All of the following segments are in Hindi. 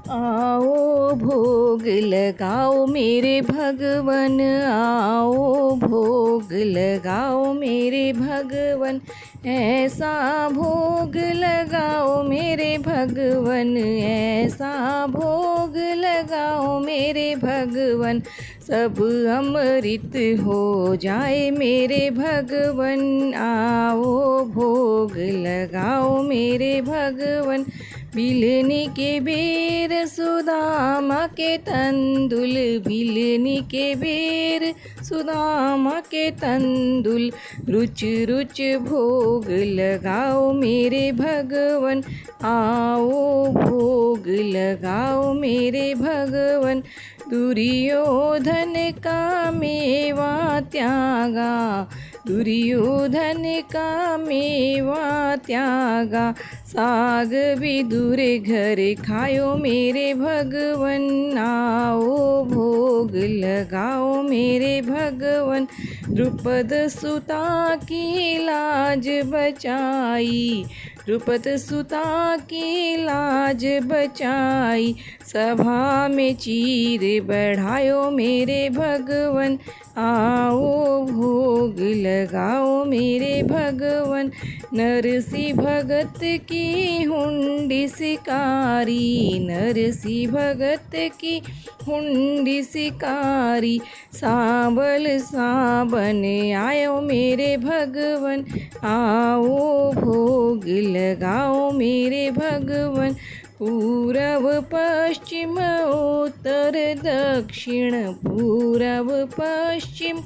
आओ भोग लगाओ मेरे भगवन, आओ भोग लगाओ मेरे भगवन, ऐसा भोग लगाओ मेरे भगवन, ऐसा भोग लगाओ मेरे भगवन, सब अमृत हो जाए मेरे भगवन, आओ भोग लगाओ मेरे भगवन। बिलनी के बेर सुदामा के तंदुल, बिलनी के बेर सुदामा के तंदुल, रुच रुच भोग लगाओ मेरे भगवन, आओ भोग लगाओ मेरे भगवन। दुर्योधन का मेवा त्यागा, दुर्योधन का मेवा त्यागा, साग विदुर घर खायो मेरे भगवन, आओ भोग लगाओ मेरे भगवन। द्रुपद सुता की लाज बचाई, द्रुपद सुता की लाज बचाई, सभा में चीर बढ़ायो मेरे भगवन, आओ भोग लगाओ मेरे भगवन। नरसी भगत की हुंडी शिकारी, नरसी भगत की हुंडी शिकारी, साबल साबन आयो मेरे भगवन, आओ भोग लगाओ मेरे भगवन। पूरब पश्चिम उत्तर दक्षिण, पूरब पश्चिम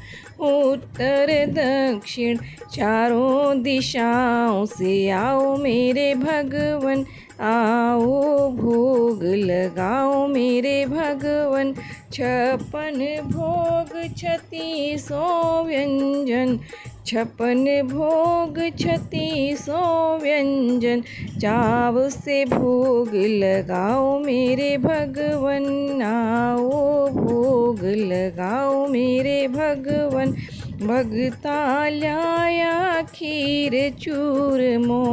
उत्तर दक्षिण, चारों दिशाओं से आओ मेरे भगवन, आओ भोग लगाओ मेरे भगवन। 56 भोग 3600 व्यंजन, 56 भोग 3600 व्यंजन, चाव से भोग लगाओ मेरे भगवन, आओ भोग लगाओ मेरे भगवन। भगता लाया खीर चूरमो,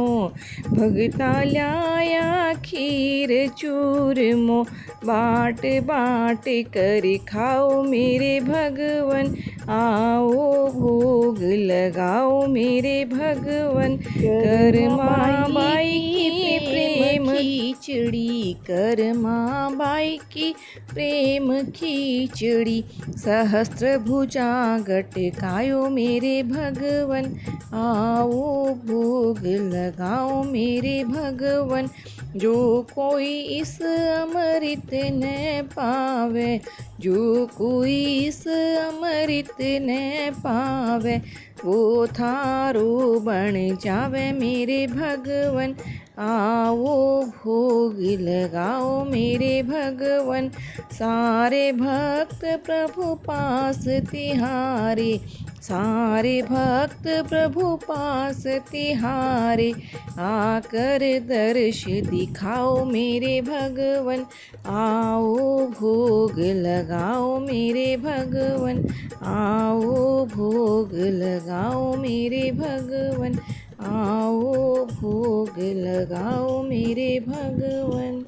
भगता लाया खीर चूरमो, बाट बाट कर खाओ मेरे भगवन, आओ भोग लगाओ मेरे भगवन। कर्मा बाई की प्रेम खिचड़ी, कर्मा बाई की प्रेम खिचड़ी, सहस्त्र भुजा गटकायो मेरे भगवन, आओ भोग लगाओ मेरे भगवन। जो कोई इस अमृत न पावे, जो कोई इस अमृत न पावे, वो थारो बन जावे मेरे भगवन, आओ भोग लगाओ मेरे भगवन। सारे भक्त प्रभु पास तिहारे, सारे भक्त प्रभु पास तिहारे, आकर दर्श दिखाओ मेरे भगवन, आओ भोग लगाओ मेरे भगवन, आओ भोग लगाओ मेरे भगवन, आओ भोग लगाओ मेरे भगवन।